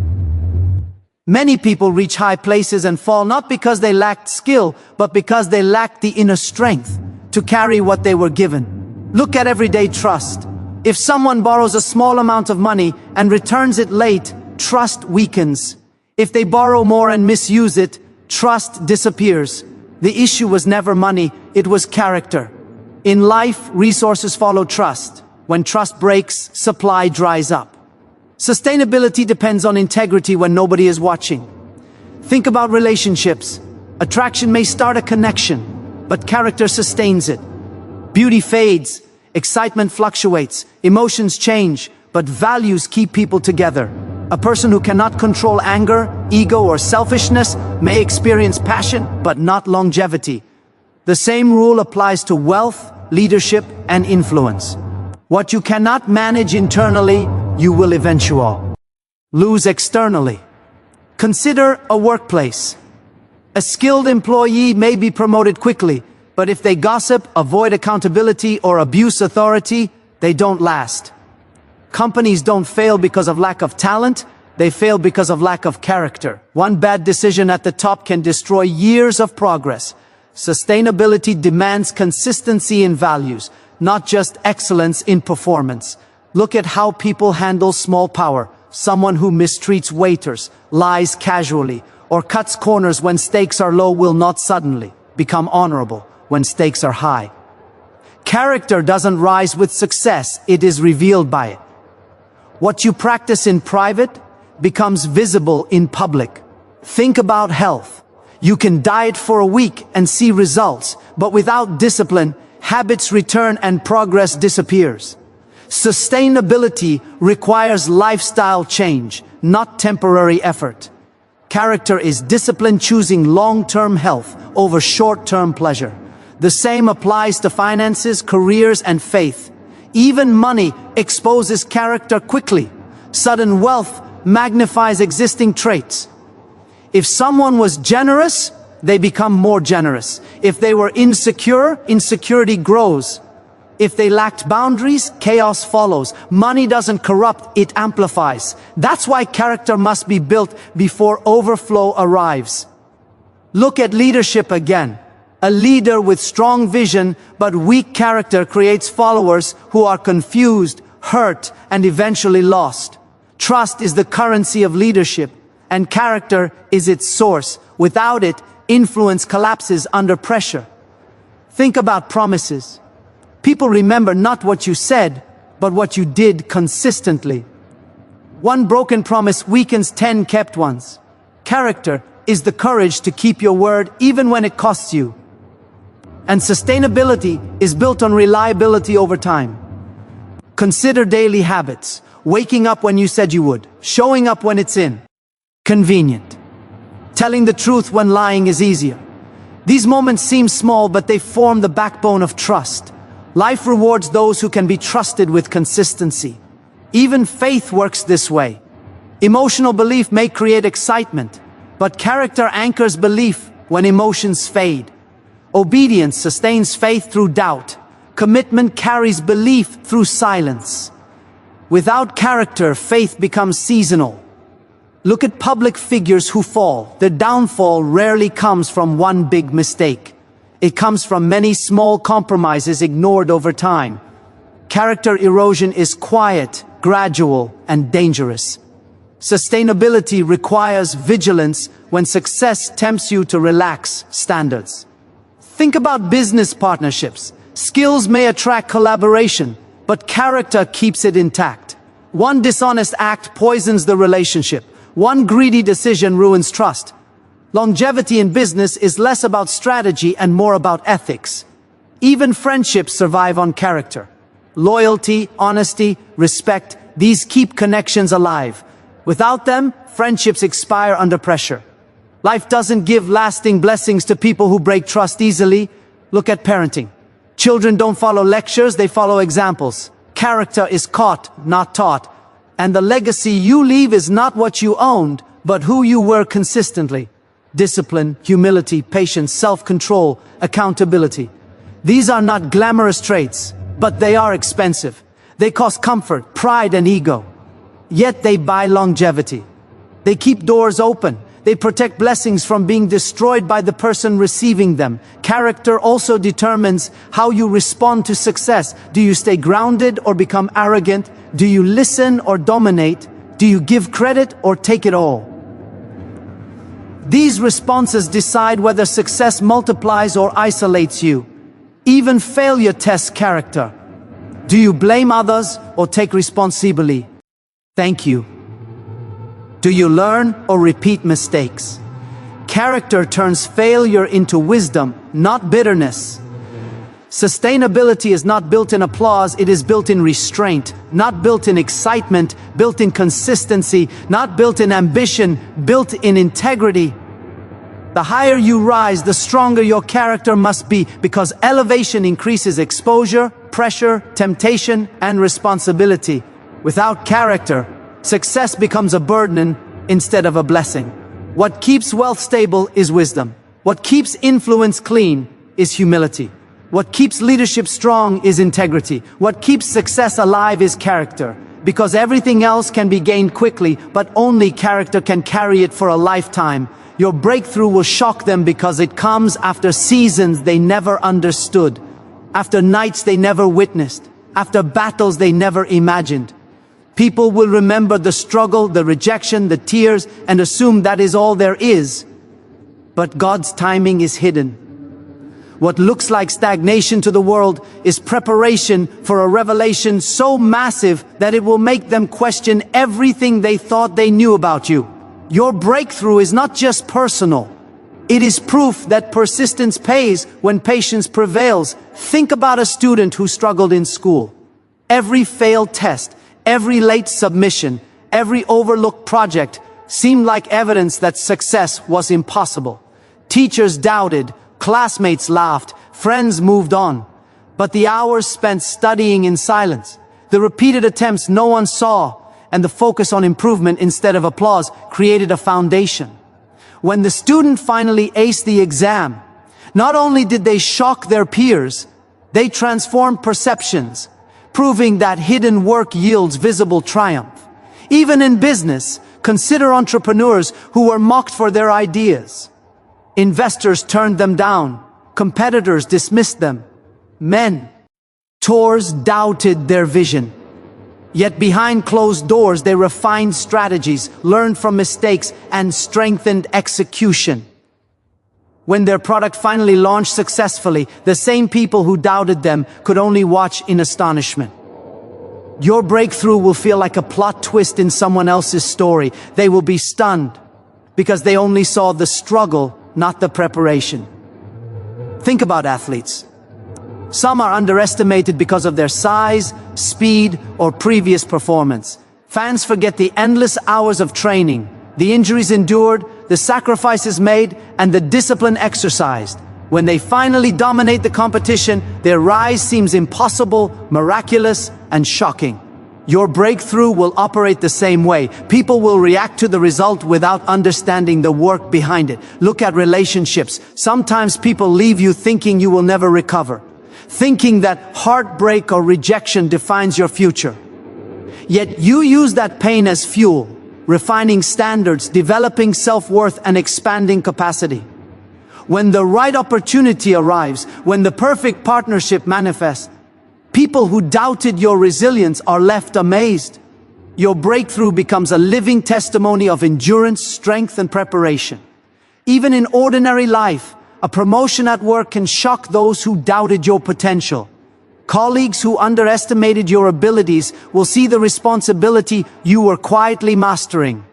Many people reach high places and fall not because they lacked skill, but because they lacked the inner strength to carry what they were given. Look at everyday trust. If someone borrows a small amount of money and returns it late, trust weakens. If they borrow more and misuse it, trust disappears. The issue was never money, it was character. In life, resources follow trust. When trust breaks, supply dries up. Sustainability depends on integrity when nobody is watching. Think about relationships. Attraction may start a connection, but character sustains it. Beauty fades, excitement fluctuates, emotions change, but values keep people together. A person who cannot control anger, ego, or selfishness may experience passion, but not longevity. The same rule applies to wealth, leadership, and influence. What you cannot manage internally, you will eventually lose externally. Consider a workplace. A skilled employee may be promoted quickly, but if they gossip, avoid accountability, or abuse authority, they don't last. Companies don't fail because of lack of talent, they fail because of lack of character. One bad decision at the top can destroy years of progress. Sustainability demands consistency in values, not just excellence in performance. Look at how people handle small power. Someone who mistreats waiters, lies casually, or cuts corners when stakes are low will not suddenly become honorable when stakes are high. Character doesn't rise with success, it is revealed by it. What you practice in private becomes visible in public. Think about health. You can diet for a week and see results, but without discipline, habits return and progress disappears. Sustainability requires lifestyle change, not temporary effort. Character is discipline, choosing long-term health over short-term pleasure. The same applies to finances, careers, and faith. Even money exposes character quickly. Sudden wealth magnifies existing traits. If someone was generous, they become more generous. If they were insecure, insecurity grows. If they lacked boundaries, chaos follows. Money doesn't corrupt, it amplifies. That's why character must be built before overflow arrives. Look at leadership again. A leader with strong vision but weak character creates followers who are confused, hurt, and eventually lost. Trust is the currency of leadership, and character is its source. Without it, influence collapses under pressure. Think about promises. People remember not what you said, but what you did consistently. One broken promise weakens 10 kept ones. Character is the courage to keep your word even when it costs you. And sustainability is built on reliability over time. Consider daily habits. Waking up when you said you would. Showing up when it's convenient. Telling the truth when lying is easier. These moments seem small, but they form the backbone of trust. Life rewards those who can be trusted with consistency. Even faith works this way. Emotional belief may create excitement, but character anchors belief when emotions fade. Obedience sustains faith through doubt. Commitment carries belief through silence. Without character, faith becomes seasonal. Look at public figures who fall. Their downfall rarely comes from one big mistake. It comes from many small compromises ignored over time. Character erosion is quiet, gradual, and dangerous. Sustainability requires vigilance when success tempts you to relax standards. Think about business partnerships. Skills may attract collaboration, but character keeps it intact. One dishonest act poisons the relationship. One greedy decision ruins trust. Longevity in business is less about strategy and more about ethics. Even friendships survive on character. Loyalty, honesty, respect, these keep connections alive. Without them, friendships expire under pressure. Life doesn't give lasting blessings to people who break trust easily. Look at parenting. Children don't follow lectures, they follow examples. Character is caught, not taught. And the legacy you leave is not what you owned, but who you were consistently. Discipline, humility, patience, self-control, accountability. These are not glamorous traits, but they are expensive. They cost comfort, pride, and ego. Yet they buy longevity. They keep doors open. They protect blessings from being destroyed by the person receiving them. Character also determines how you respond to success. Do you stay grounded or become arrogant? Do you listen or dominate? Do you give credit or take it all? These responses decide whether success multiplies or isolates you. Even failure tests character. Do you blame others or take responsibility? Thank you. Do you learn or repeat mistakes? Character turns failure into wisdom, not bitterness. Sustainability is not built in applause, it is built in restraint, not built in excitement, built in consistency, not built in ambition, built in integrity. The higher you rise, the stronger your character must be, because elevation increases exposure, pressure, temptation, and responsibility. Without character, success becomes a burden instead of a blessing. What keeps wealth stable is wisdom. What keeps influence clean is humility. What keeps leadership strong is integrity. What keeps success alive is character. Because everything else can be gained quickly, but only character can carry it for a lifetime. Your breakthrough will shock them because it comes after seasons they never understood, after nights they never witnessed, after battles they never imagined. People will remember the struggle, the rejection, the tears, and assume that is all there is. But God's timing is hidden. What looks like stagnation to the world is preparation for a revelation so massive that it will make them question everything they thought they knew about you. Your breakthrough is not just personal. It is proof that persistence pays when patience prevails. Think about a student who struggled in school. Every failed test, every late submission, every overlooked project seemed like evidence that success was impossible. Teachers doubted, classmates laughed, friends moved on. But the hours spent studying in silence, the repeated attempts no one saw, and the focus on improvement instead of applause created a foundation. When the student finally aced the exam, not only did they shock their peers, they transformed perceptions, proving that hidden work yields visible triumph. Even in business, consider entrepreneurs who were mocked for their ideas. Investors turned them down. Competitors dismissed them. Mentors doubted their vision. Yet behind closed doors, they refined strategies, learned from mistakes, and strengthened execution. When their product finally launched successfully, the same people who doubted them could only watch in astonishment. Your breakthrough will feel like a plot twist in someone else's story. They will be stunned because they only saw the struggle, not the preparation. Think about athletes. Some are underestimated because of their size, speed, or previous performance. Fans forget the endless hours of training, the injuries endured, the sacrifices made, and the discipline exercised. When they finally dominate the competition, their rise seems impossible, miraculous, and shocking. Your breakthrough will operate the same way. People will react to the result without understanding the work behind it. Look at relationships. Sometimes people leave you thinking you will never recover, thinking that heartbreak or rejection defines your future. Yet you use that pain as fuel, refining standards, developing self-worth, and expanding capacity. When the right opportunity arrives, when the perfect partnership manifests, people who doubted your resilience are left amazed. Your breakthrough becomes a living testimony of endurance, strength, and preparation. Even in ordinary life, A promotion at work can shock those who doubted your potential. Colleagues who underestimated your abilities will see the responsibility you were quietly mastering.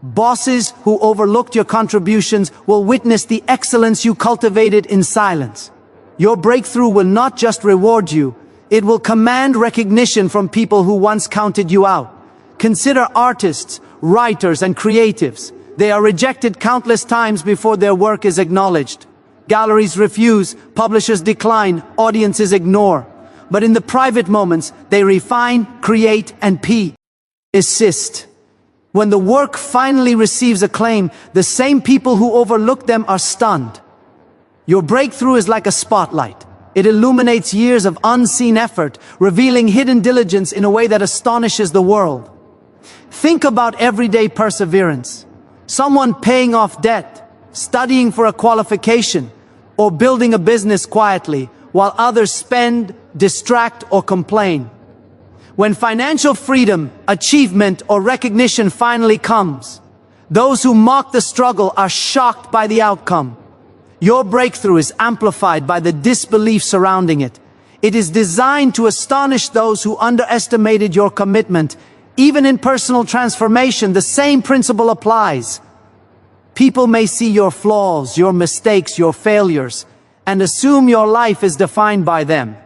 Bosses who overlooked your contributions will witness the excellence you cultivated in silence. Your breakthrough will not just reward you, it will command recognition from people who once counted you out. Consider artists, writers, and creatives. They are rejected countless times before their work is acknowledged. Galleries refuse, publishers decline, audiences ignore. But in the private moments, they refine, create, and persist. When the work finally receives acclaim, the same people who overlooked them are stunned. Your breakthrough is like a spotlight. It illuminates years of unseen effort, revealing hidden diligence in a way that astonishes the world. Think about everyday perseverance. Someone paying off debt, studying for a qualification, or building a business quietly, while others spend, distract, or complain. When financial freedom, achievement, or recognition finally comes, those who mock the struggle are shocked by the outcome. Your breakthrough is amplified by the disbelief surrounding it. It is designed to astonish those who underestimated your commitment. Even in personal transformation, the same principle applies. People may see your flaws, your mistakes, your failures, and assume your life is defined by them.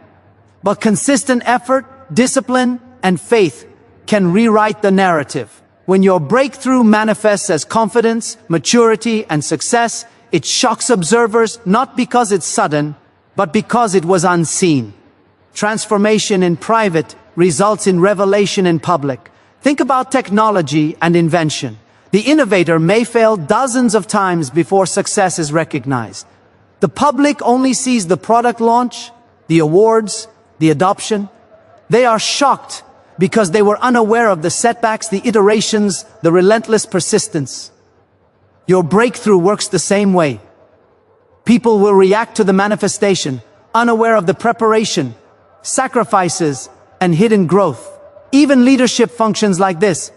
But consistent effort, discipline, and faith can rewrite the narrative. When your breakthrough manifests as confidence, maturity, and success, it shocks observers not because it's sudden, but because it was unseen. Transformation in private results in revelation in public. Think about technology and invention. The innovator may fail dozens of times before success is recognized. The public only sees the product launch, the awards, the adoption. They are shocked because they were unaware of the setbacks, the iterations, the relentless persistence. Your breakthrough works the same way. People will react to the manifestation, unaware of the preparation, sacrifices, and hidden growth. Even leadership functions like this.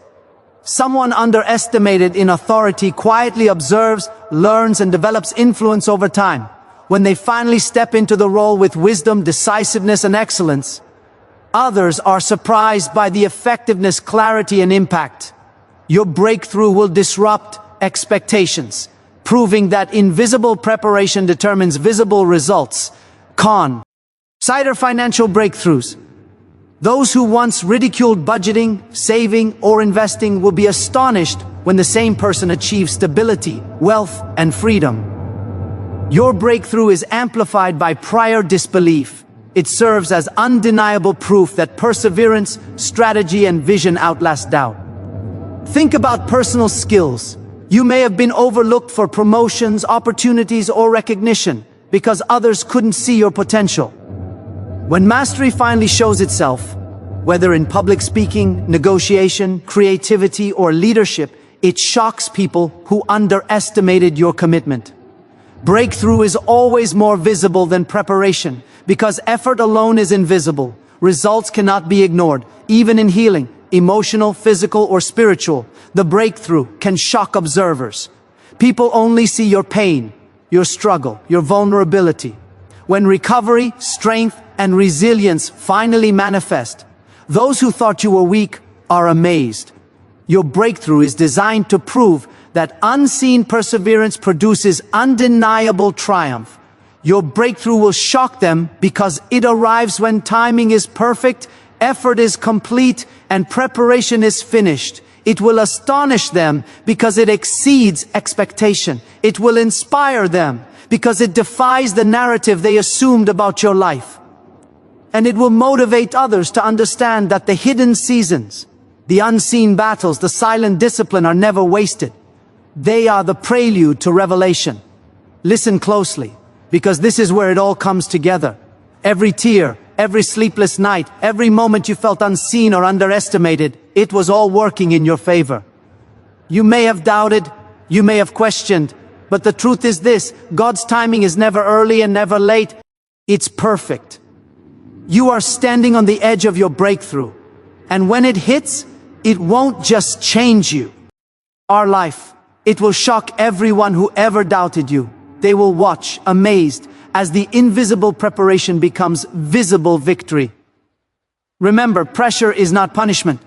Someone underestimated in authority quietly observes, learns, and develops influence over time. When they finally step into the role with wisdom, decisiveness, and excellence, others are surprised by the effectiveness, clarity, and impact. Your breakthrough will disrupt expectations, proving that invisible preparation determines visible results. Cider financial breakthroughs. Those who once ridiculed budgeting, saving, or investing will be astonished when the same person achieves stability, wealth, and freedom. Your breakthrough is amplified by prior disbelief. It serves as undeniable proof that perseverance, strategy, and vision outlast doubt. Think about personal skills. You may have been overlooked for promotions, opportunities, or recognition because others couldn't see your potential. When mastery finally shows itself, whether in public speaking, negotiation, creativity, or leadership, it shocks people who underestimated your commitment. Breakthrough is always more visible than preparation, because effort alone is invisible. Results cannot be ignored, even in healing, emotional, physical, or spiritual. The breakthrough can shock observers. People only see your pain, your struggle, your vulnerability. When recovery, strength, and resilience finally manifest, those who thought you were weak are amazed. Your breakthrough is designed to prove that unseen perseverance produces undeniable triumph. Your breakthrough will shock them because it arrives when timing is perfect, effort is complete, and preparation is finished. It will astonish them because it exceeds expectation. It will inspire them because it defies the narrative they assumed about your life. And it will motivate others to understand that the hidden seasons, the unseen battles, the silent discipline are never wasted. They are the prelude to revelation. Listen closely, because this is where it all comes together. Every tear, every sleepless night, every moment you felt unseen or underestimated, it was all working in your favor. You may have doubted, you may have questioned, but the truth is this: God's timing is never early and never late. It's perfect. You are standing on the edge of your breakthrough, and when it hits, it won't just change you, our life. It will shock everyone who ever doubted you. They will watch, amazed, as the invisible preparation becomes visible victory. Remember, pressure is not punishment.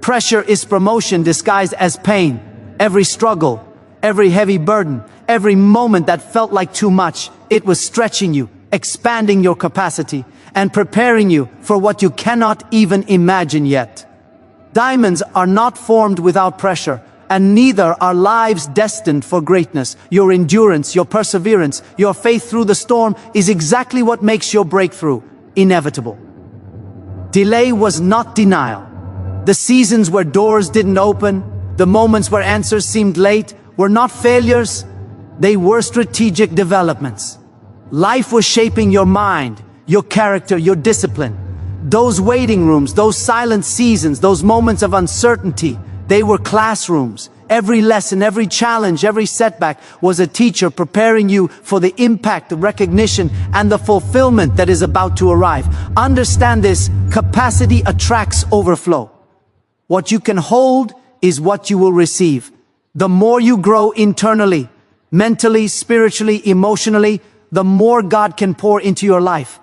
Pressure is promotion disguised as pain. Every struggle, every heavy burden, every moment that felt like too much, it was stretching you, expanding your capacity, and preparing you for what you cannot even imagine yet. Diamonds are not formed without pressure, and neither are lives destined for greatness. Your endurance, your perseverance, your faith through the storm is exactly what makes your breakthrough inevitable. Delay was not denial. The seasons where doors didn't open, the moments where answers seemed late, were not failures, they were strategic developments. Life was shaping your mind, your character, your discipline. Those waiting rooms, those silent seasons, those moments of uncertainty, they were classrooms. Every lesson, every challenge, every setback was a teacher preparing you for the impact, the recognition, and the fulfillment that is about to arrive. Understand this: capacity attracts overflow. What you can hold is what you will receive. The more you grow internally, mentally, spiritually, emotionally, the more God can pour into your life.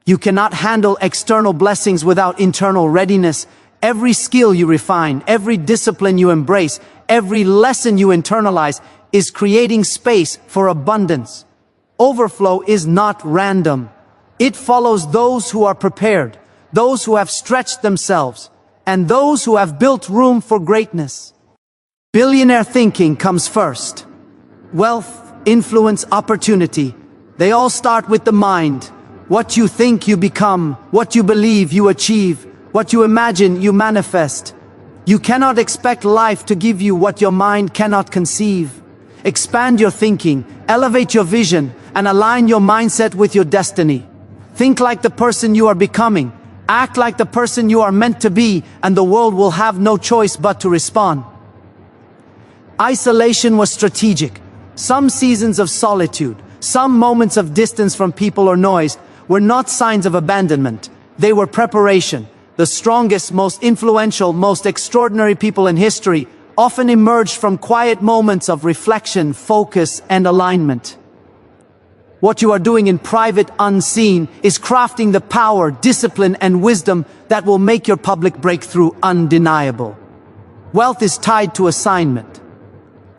You cannot handle external blessings without internal readiness. Every skill you refine, every discipline you embrace, every lesson you internalize is creating space for abundance. Overflow is not random. It follows those who are prepared, those who have stretched themselves, and those who have built room for greatness. Billionaire thinking comes first. Wealth, influence, opportunity, they all start with the mind. What you think, you become. What you believe, you achieve. What you imagine, you manifest. You cannot expect life to give you what your mind cannot conceive. Expand your thinking, elevate your vision, and align your mindset with your destiny. Think like the person you are becoming. Act like the person you are meant to be, and the world will have no choice but to respond. Isolation was strategic. Some seasons of solitude, some moments of distance from people or noise were not signs of abandonment. They were preparation. The strongest, most influential, most extraordinary people in history often emerged from quiet moments of reflection, focus, and alignment. What you are doing in private, unseen, is crafting the power, discipline, and wisdom that will make your public breakthrough undeniable. Wealth is tied to assignment.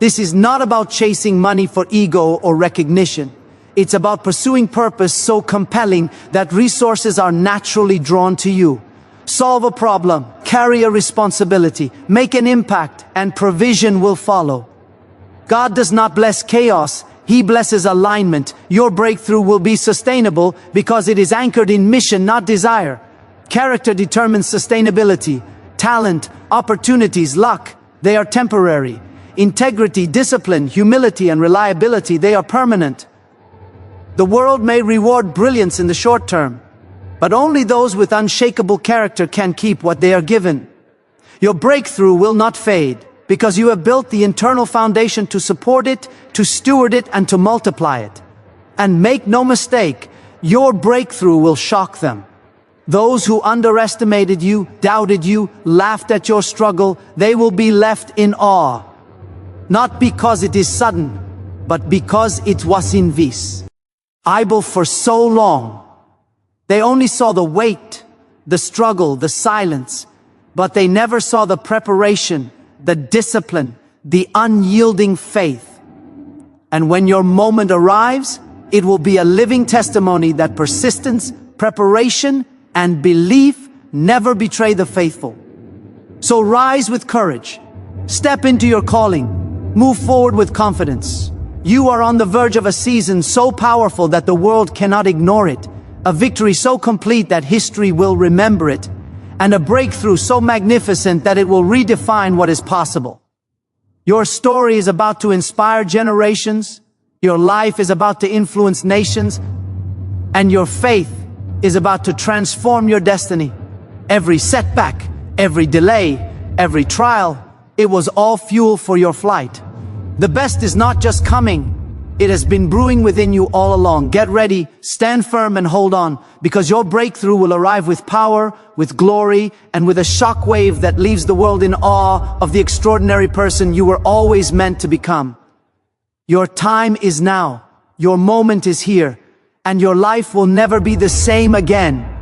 This is not about chasing money for ego or recognition. It's about pursuing purpose so compelling that resources are naturally drawn to you. Solve a problem, carry a responsibility, make an impact, and provision will follow. God does not bless chaos, He blesses alignment. Your breakthrough will be sustainable because it is anchored in mission, not desire. Character determines sustainability. Talent, opportunities, luck, they are temporary. Integrity, discipline, humility, and reliability, they are permanent. The world may reward brilliance in the short term, but only those with unshakable character can keep what they are given. Your breakthrough will not fade, because you have built the internal foundation to support it, to steward it, and to multiply it. And make no mistake, your breakthrough will shock them. Those who underestimated you, doubted you, laughed at your struggle, they will be left in awe. Not because it is sudden, but because it was in vis. Idle for so long. They only saw the weight, the struggle, the silence, but they never saw the preparation, the discipline, the unyielding faith. And when your moment arrives, it will be a living testimony that persistence, preparation, and belief never betray the faithful. So rise with courage. Step into your calling. Move forward with confidence. You are on the verge of a season so powerful that the world cannot ignore it. A victory so complete that history will remember it. And a breakthrough so magnificent that it will redefine what is possible. Your story is about to inspire generations. Your life is about to influence nations. And your faith is about to transform your destiny. Every setback, every delay, every trial, it was all fuel for your flight. The best is not just coming. It has been brewing within you all along. Get ready, stand firm, and hold on, because your breakthrough will arrive with power, with glory, and with a shockwave that leaves the world in awe of the extraordinary person you were always meant to become. Your time is now. Your moment is here, and your life will never be the same again.